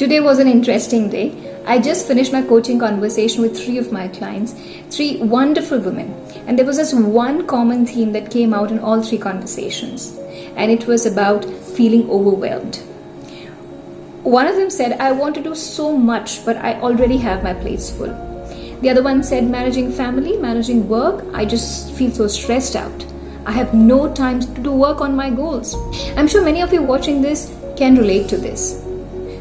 Today was an interesting day. I just finished my coaching conversation with 3 of my clients, 3 wonderful women. And there was this one common theme that came out in all 3 conversations. And it was about feeling overwhelmed. One of them said, I want to do so much, but I already have my plates full. The other one said, managing family, managing work, I just feel so stressed out. I have no time to do work on my goals. I'm sure many of you watching this can relate to this.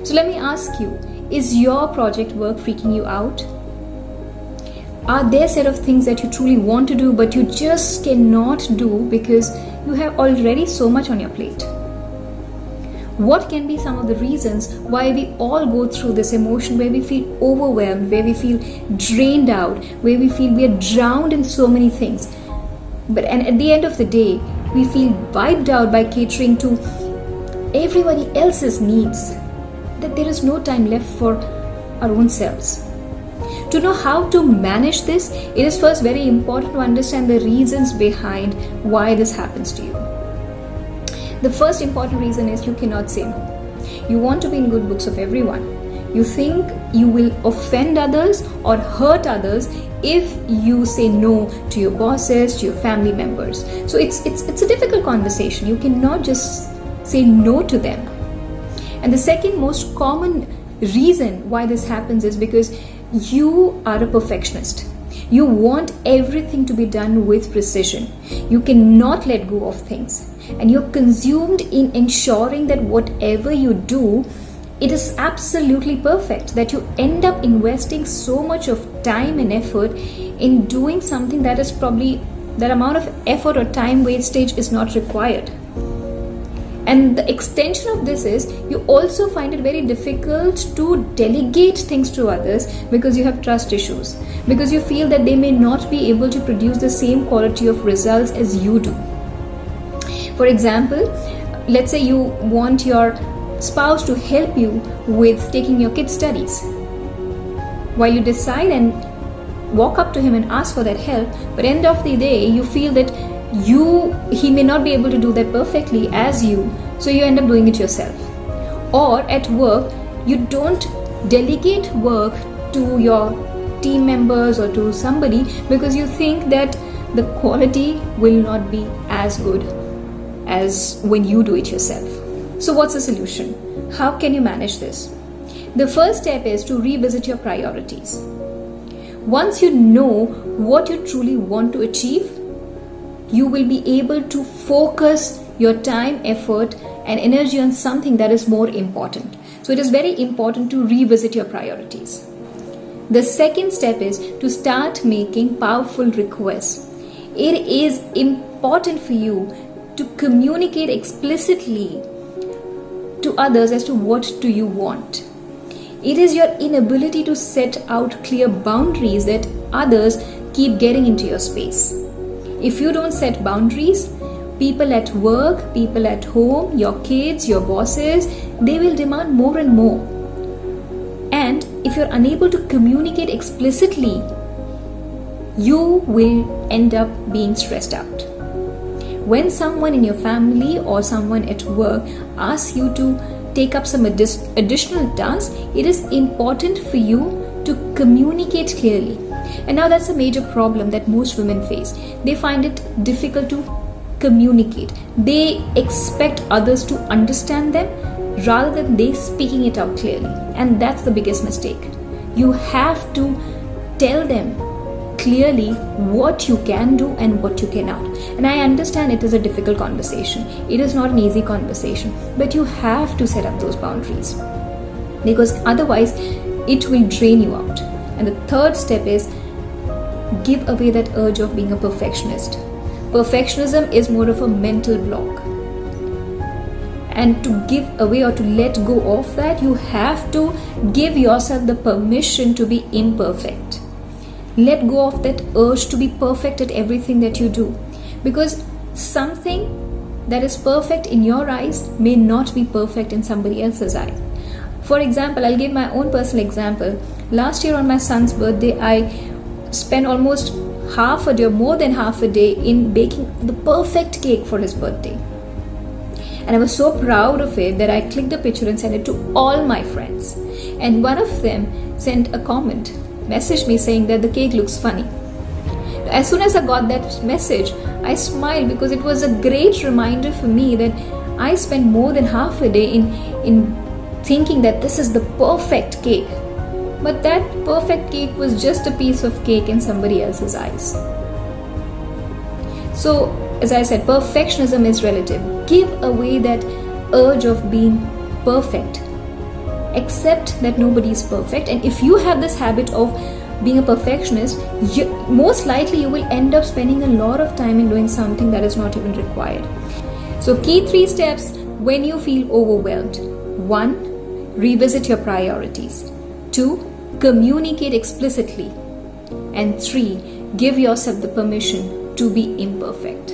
So let me ask you, is your project work freaking you out? Are there a set of things that you truly want to do but you just cannot do because you have already so much on your plate? What can be some of the reasons why we all go through this emotion where we feel overwhelmed, where we feel drained out, where we feel we are drowned in so many things? And at the end of the day, we feel wiped out by catering to everybody else's needs, that there is no time left for our own selves. To know how to manage this, it is first very important to understand the reasons behind why this happens to you. The first important reason is you cannot say no. You want to be in good books of everyone. You think you will offend others or hurt others if you say no to your bosses, to your family members. So it's a difficult conversation. You cannot just say no to them. And the second most common reason why this happens is because you are a perfectionist. You want everything to be done with precision. You cannot let go of things. And you're consumed in ensuring that whatever you do, it is absolutely perfect, that you end up investing so much of time and effort in doing something that is probably, that amount of effort or time wastage is not required. And the extension of this is you also find it very difficult to delegate things to others because you have trust issues, because you feel that they may not be able to produce the same quality of results as you do. For example, let's say you want your spouse to help you with taking your kids' studies. While you decide and walk up to him and ask for that help, but end of the day you feel that he may not be able to do that perfectly as you, so you end up doing it yourself. Or at work, you don't delegate work to your team members or to somebody because you think that the quality will not be as good as when you do it yourself. So what's the solution? How can you manage this? The first step is to revisit your priorities. Once you know what you truly want to achieve, you will be able to focus your time, effort, and energy on something that is more important. So it is very important to revisit your priorities. The second step is to start making powerful requests. It is important for you to communicate explicitly to others as to what do you want. It is your inability to set out clear boundaries that others keep getting into your space. If you don't set boundaries, people at work, people at home, your kids, your bosses, they will demand more and more. And if you're unable to communicate explicitly, you will end up being stressed out. When someone in your family or someone at work asks you to take up some additional tasks, it is important for you to communicate clearly. And now that's a major problem that most women face. They find it difficult to communicate. They expect others to understand them rather than they speaking it out clearly. And that's the biggest mistake. You have to tell them clearly what you can do and what you cannot. And I understand it is a difficult conversation. It is not an easy conversation, but you have to set up those boundaries because otherwise it will drain you out. And the third step is give away that urge of being a perfectionist. Perfectionism is more of a mental block. And to give away or to let go of that, you have to give yourself the permission to be imperfect. Let go of that urge to be perfect at everything that you do. Because something that is perfect in your eyes may not be perfect in somebody else's eyes. For example, I'll give my own personal example. Last year on my son's birthday, I spent almost half a day or more than half a day in baking the perfect cake for his birthday. And I was so proud of it that I clicked a picture and sent it to all my friends. And one of them sent a comment, messaged me saying that the cake looks funny. As soon as I got that message, I smiled because it was a great reminder for me that I spent more than half a day in thinking that this is the perfect cake. But that perfect cake was just a piece of cake in somebody else's eyes. So, as I said, perfectionism is relative. Give away that urge of being perfect. Accept that nobody is perfect, and if you have this habit of being a perfectionist, most likely you will end up spending a lot of time in doing something that is not even required. So, key 3 steps when you feel overwhelmed. 1. Revisit your priorities. 2. Communicate explicitly. And 3. Give yourself the permission to be imperfect.